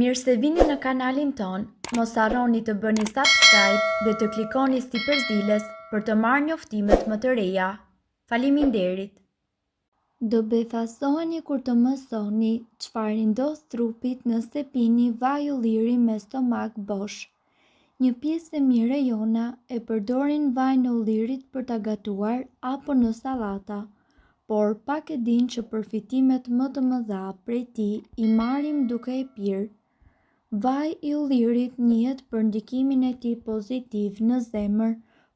Mirë se vini në kanalin ton, mos harroni të bëni subscribe dhe të klikoni si përzieles për të marrë njoftimet më të reja. Faleminderit! Do bethasoheni kur të mësoni çfarë ndodh trupit nëse pini vaj ulliri me stomak bosh. Një pjesë e mirë e jona e përdorin vajin e ullirit për ta gatuar apo në sallata, por pak e din që përfitimet më të mëdha prej tij i marrim duke e pirë. Vaji i ullirit njihet për ndikimin e tij pozitiv në zemër,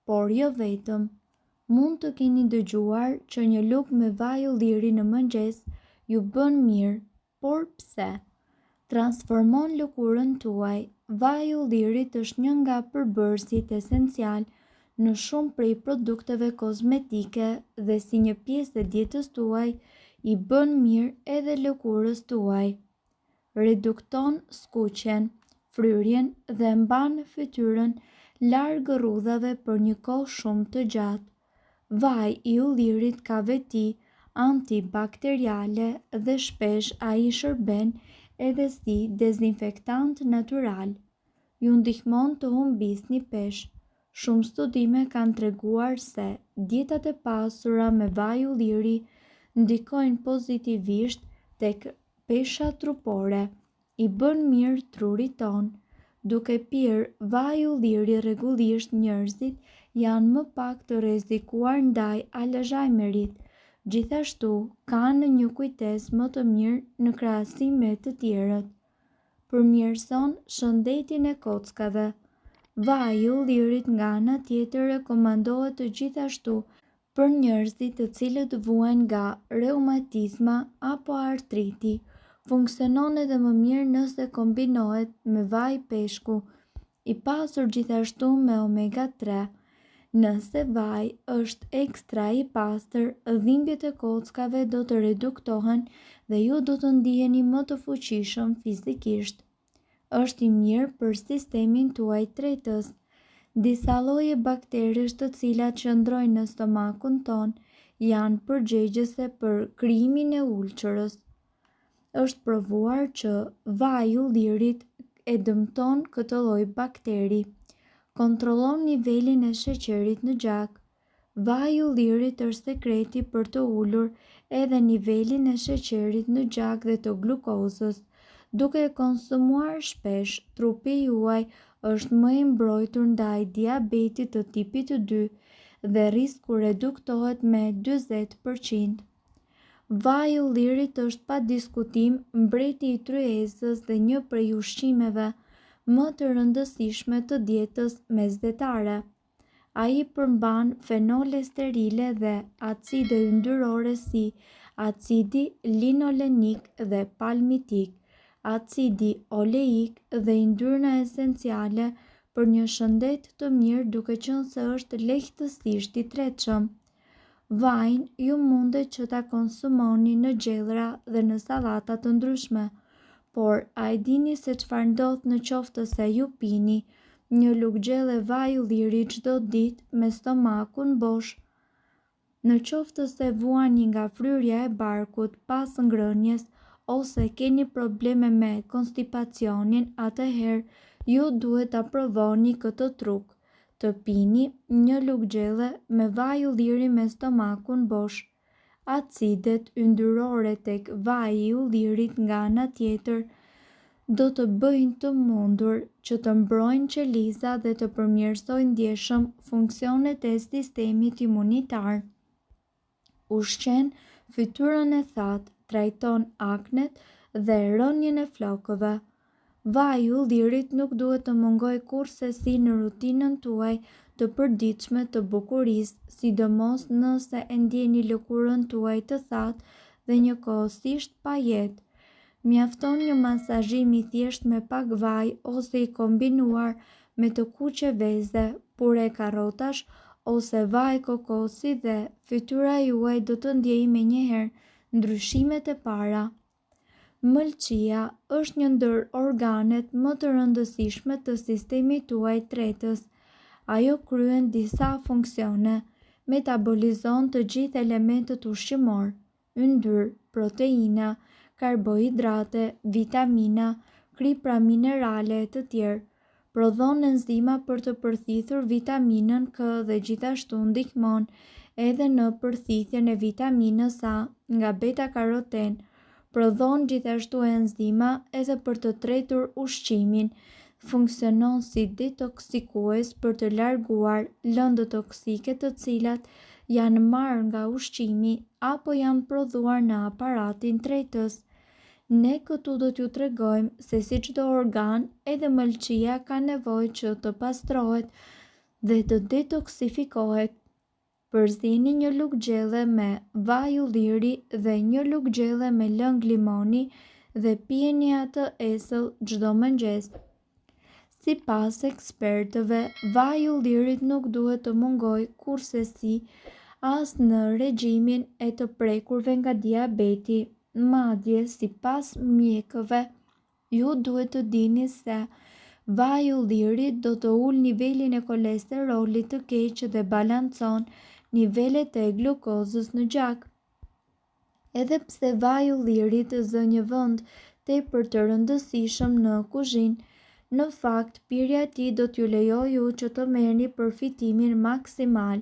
por jo vetëm. Mund të keni dëgjuar që një lugë me vaj ulliri në mëngjes ju bën mirë, por pse? Transformon lëkurën tuaj. Vaji i ullirit është një nga përbërësit esencial në shumë prej produkteve kozmetike dhe si një pjesë e dietës tuaj i bën mirë edhe lëkurës tuaj. Redukton skuqjen, fryrjen dhe mban fytyrën larg rrudhave për një kohë shumë të gjatë. Vaji i ullirit ka veti antibakteriale dhe shpesh ai shërben edhe si dezinfektant natyral. Ju ndihmon të humbisni peshë. Shumë studime kanë treguar se dietat e pasura me vaj ulliri ndikojnë pozitivisht tek pesha trupore, i bën mirë trurit ton. Duke pirë vaj ulliri rregullisht njerëzit janë më pak të rrezikuar ndaj Alzheimerit. Gjithashtu kanë një kujtesë më të mirë në krahasim me të tjerët. Përmirëson shëndetin e kockave. Vaji i ullirit nga ana tjetër rekomandohet gjithashtu për njerëzit të cilët vuajnë nga reumatizma apo artriti. Funksionon edhe më mirë nëse kombinohet me vaj peshku, i pasur gjithashtu me omega 3. Nëse vaji është ekstra i pastër, dhimbjet e kockave do të reduktohen dhe ju do të ndiheni më të fuqishëm fizikisht. Është i mirë për sistemin tuaj tretës. Disa lloje bakterish të cilat qëndrojnë në stomakun ton janë përgjegjëse për krijimin e ulçërës. Është provuar që vaji i ullirit e dëmton këtë lloj bakteri. Kontrollon nivelin e sheqerit në gjak. Vaji i ullirit është sekreti për të ulur edhe nivelin e sheqerit në gjak dhe të glukozës. Duke e konsumuar shpesh, trupi juaj është më i mbrojtur ndaj diabetit të tipit 2 dhe risku reduktohet me 40%. Vaji i ullirit është pa diskutim mbreti i tryezës dhe një prej ushqimeve më të rëndësishme të dietës mesdhetare. Ai përmban fenole sterile dhe acide yndyrore si acidi linolenik dhe palmitik, acidi oleik dhe yndyrna esenciale për një shëndet të mirë duke qenë se është lehtësisht i tretshëm. Vajin ju mundet që ta konsumoni në gjellra dhe në sallata të ndryshme, por a e dini se çfarë ndodh në qoftë se ju pini një lugë gjelle vaj ulliri çdo ditë me stomakun bosh? Në qoftë se vuani nga fryrja e barkut pas ngrënies ose keni probleme me konstipacionin, atëherë ju duhet ta provoni këtë truk. Të pini një lugë gjelle me vaj ulliri me stomakun bosh. Acidet yndyrore tek vaji i ullirit nga ana tjetër do të bëjnë të mundur që të mbrojnë qelisa dhe të përmirësojnë ndjeshëm funksionet e sistemit imunitar. Ushqen fytyrën e thatë, trajton aknet dhe rënjen e flokëve. Vaji i ullirit nuk duhet të mungojë kurrësi në rutinën tuaj të përditshme të bukurisë, sidomos nëse e ndjeni lëkurën tuaj të thatë dhe njëkohësisht pa jetë. Mjafton një masazhim i thjeshtë me pak vaj ose i kombinuar me të kuqe veze, pure karrotash ose vaj kokosi dhe fytyra juaj do të ndjejë menjëherë ndryshimet e para. Mëlçia është një ndër organet më të rëndësishme të sistemit tuaj tretës. Ajo kryen disa funksione, metabolizon të gjithë elementët ushqimor, yndyrë, proteina, karbohidrate, vitamina, kripra minerale e të tjerë, prodhon enzima për të përthithur vitaminën K dhe gjithashtu ndihmon edhe në përthithjen e vitaminës A nga beta-karoten, prodhon gjithashtu enzima edhe për të tretur ushqimin, funksionon si detoksikues për të larguar lëndë toksike të cilat janë marrë nga ushqimi apo janë prodhuar në aparatin tretës. Ne këtu do t'ju tregojmë se si çdo organ, edhe mëlçia ka nevojë që të pastrohet dhe të detoksifikohet. Përzini një lugë gjelle me vaj ulliri dhe një lugë gjelle me lëng limoni dhe pijeni atë esëll çdo mëngjes. Sipas ekspertëve, vaji i ullirit nuk duhet të mungojë kurrësi as në regjimin e të prekurve nga diabeti. Madje sipas mjekëve, ju duhet të dini se vaji i ullirit do të ulë nivelin e kolesterolit të keq dhe balancon nivelet e glukozës në gjak. Edhe pse vaji i ullirit zë një vend tepër të rëndësishëm në kuzhinë, në fakt pirja e tij do t'ju lejojë ju që të merrni përfitimin maksimal.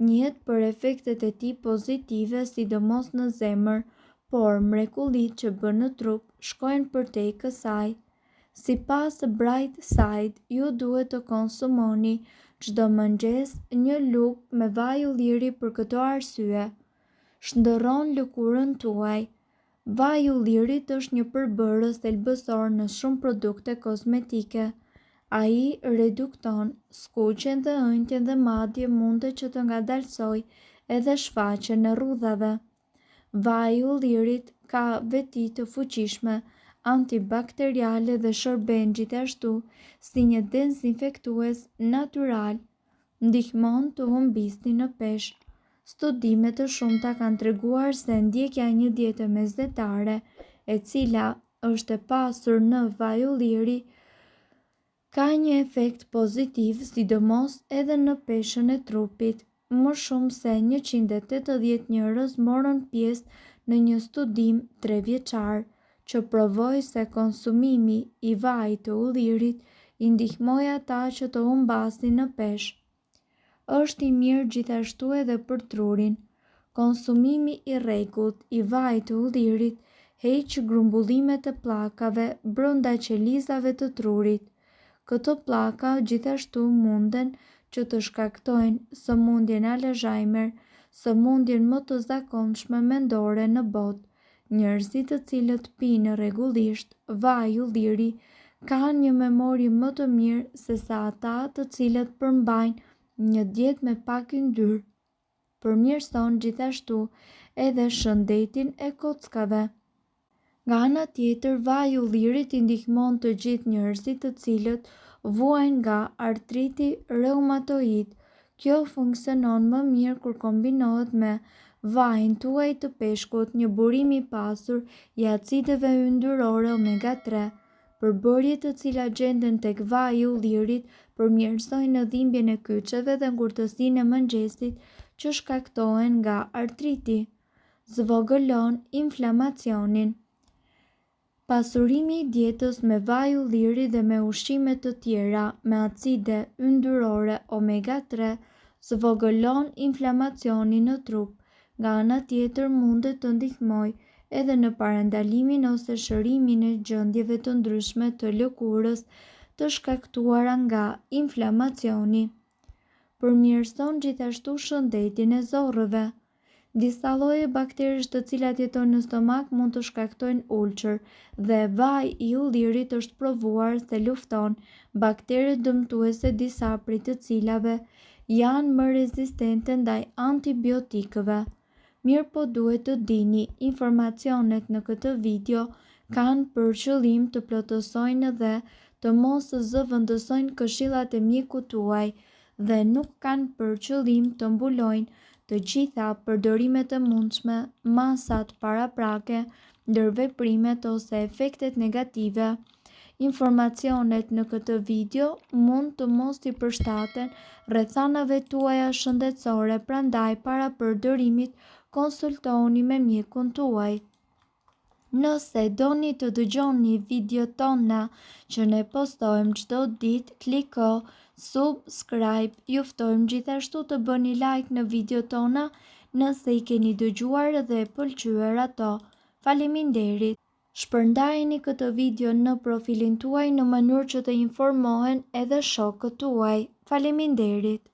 Njihet për efektet e tij pozitive, sidomos në zemër, por mrekullitë që bën në trup shkojnë përtej kësaj. Sipas Bright Side, ju duhet të konsumoni çdo mëngjes një lugë me vaj ulliri për këto arsye. Shndërron lëkurën tuaj. Vaji i ullirit është një përbërës thelbësor në shumë produkte kozmetike. Ai redukton skuqjen dhe ëndjen dhe madje mundet që të ngadalsojë edhe shfaqjen e rrudhave. Vaji i ullirit ka veti të fuqishme antibakteriale dhe shërben gjithashtu si një dezinfektues natyral. Ndihmon të humbisni në peshë. Studime të shumta kanë treguar se ndjekja e një diete mesdhetare, e cila është e pasur në vaj ulliri, ka një efekt pozitiv, sidomos edhe në peshën e trupit. Më shumë se 180 njerëz morën pjesë në një studim 3 vjeçar që provoi se konsumimi i vajit të ullirit i ndihmoi ata që të humbasin në peshë. Është i mirë gjithashtu edhe për trurin. Konsumimi i rregullt i vajit të ullirit heq grumbullimet e pllakave brenda qelizave të trurit. Këto pllaka gjithashtu munden që të shkaktojnë sëmundjen Alzheimer, sëmundjen më të zakonshme mendore në botë. Njerëzit të cilët pinë rregullisht vaj ulliri kanë një memori më të mirë se sa ata të cilët përmbajnë një dietë me pak yndyrë. Përmirëson gjithashtu edhe shëndetin e kockave. Nga ana tjetër, vaji i ullirit i ndihmon të gjithë njerëzit të cilët vuajnë nga artriti reumatoid. Kjo funksionon më mirë kur kombinohet me vajin tuaj të peshkut, një burim i pasur i acideve yndyrore omega 3. Përbërjet të cilat gjenden tek vaji i ullirit përmirësojnë dhimbjen e kyçeve dhe ngurtësinë e mëngjesit që shkaktohen nga artriti. Zvogëlon inflamacionin. Pasurimi i dietës me vaj ulliri dhe me ushqime të tjera me acide yndyrore omega 3 zvogëlon inflamacionin në trup. Nga ana tjetër mundet të ndihmojë edhe në parandalimin ose shërimin e gjendjeve të ndryshme të lëkurës të shkaktuara nga inflamacioni. Përmirëson gjithashtu shëndetin e zorrëve. Disa lloje bakteriesh të cilat jetojnë në stomak mund të shkaktojnë ulcer dhe vaji i ullirit është provuar se lufton baktere dëmtuese, disa prej të cilave janë më rezistente ndaj antibiotikëve. Mirëpo duhet të dini, informacionet në këtë video kanë për qëllim të plotësojnë dhe të mos zëvendësojnë këshillat e mjekut tuaj dhe nuk kanë për qëllim të mbulojnë të gjitha përdorimet e mundshme, masat paraprake, ndërveprimet ose efektet negative. Informacionet në këtë video mund të mos i përshtaten rrethanave tuaja shëndetësore, prandaj para përdorimit konsultohuni me mjekun tuaj. Nëse doni të dëgjoni video tona që ne postojmë çdo ditë, kliko subscribe. Ju ftojmë gjithashtu të bëni like në video tona nëse i keni dëgjuar dhe pëlqyer ato. Faleminderit. Shpërndajeni këtë video në profilin tuaj në mënyrë që të informohen edhe shokët tuaj. Faleminderit.